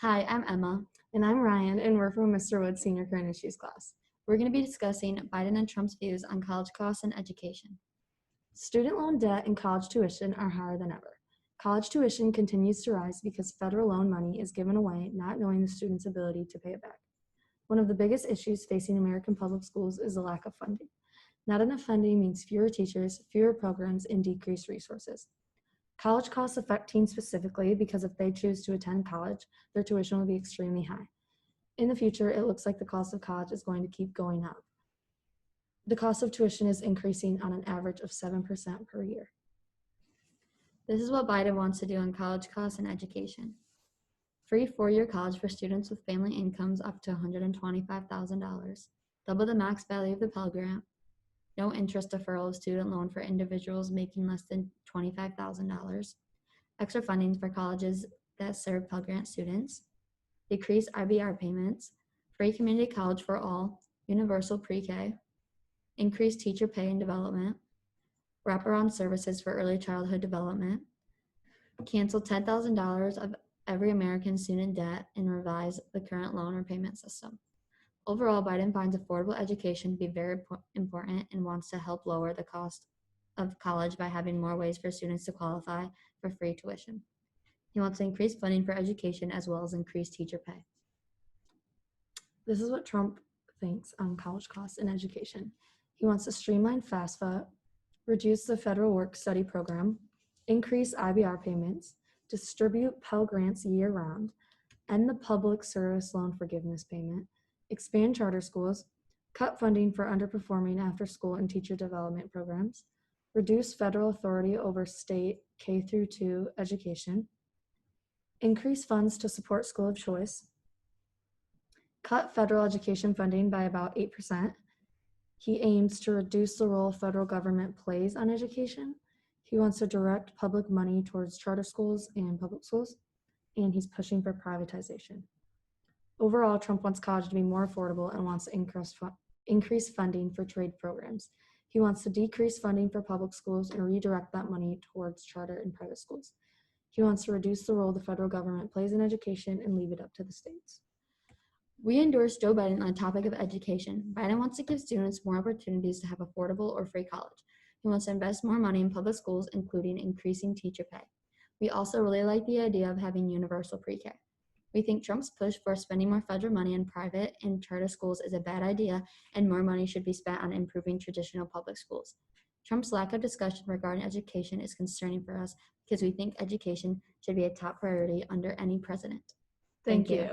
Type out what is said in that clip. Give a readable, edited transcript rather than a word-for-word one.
Hi, I'm Emma. And I'm Ryan, and we're from Mr. Wood's Senior Current Issues class. We're going to be discussing Biden and Trump's views on college costs and education. Student loan debt and college tuition are higher than ever. College tuition continues to rise because federal loan money is given away, not knowing the student's ability to pay it back. One of the biggest issues facing American public schools is the lack of funding. Not enough funding means fewer teachers, fewer programs, and decreased resources. College costs affect teens specifically because if they choose to attend college, their tuition will be extremely high. In the future, it looks like the cost of college is going to keep going up. The cost of tuition is increasing on an average of 7% per year. This is what Biden wants to do on college costs and education. Free 4-year college for students with family incomes up to $125,000. Double the max value of the Pell Grant. No interest deferral of student loan for individuals making less than $25,000. Extra funding for colleges that serve Pell Grant students. Decreased IBR payments. Free community college for all. Universal pre-K. Increased teacher pay and development. Wraparound services for early childhood development. Cancel $10,000 of every American student debt and revise the current loan repayment system. Overall, Biden finds affordable education to be very important and wants to help lower the cost of college by having more ways for students to qualify for free tuition. He wants to increase funding for education as well as increase teacher pay. This is what Trump thinks on college costs and education. He wants to streamline FAFSA, reduce the federal work study program, increase IBR payments, distribute Pell Grants year-round, end the public service loan forgiveness payment, expand charter schools, cut funding for underperforming after-school and teacher development programs, reduce federal authority over state K-2 education, increase funds to support school of choice, cut federal education funding by about 8%. He aims to reduce the role federal government plays on education. He wants to direct public money towards charter schools and public schools, and he's pushing for privatization. Overall, Trump wants college to be more affordable and wants to increase funding for trade programs. He wants to decrease funding for public schools and redirect that money towards charter and private schools. He wants to reduce the role the federal government plays in education and leave it up to the states. We endorse Joe Biden on the topic of education. Biden wants to give students more opportunities to have affordable or free college. He wants to invest more money in public schools, including increasing teacher pay. We also really like the idea of having universal pre-K. We think Trump's push for spending more federal money in private and charter schools is a bad idea, and more money should be spent on improving traditional public schools. Trump's lack of discussion regarding education is concerning for us because we think education should be a top priority under any president. Thank you.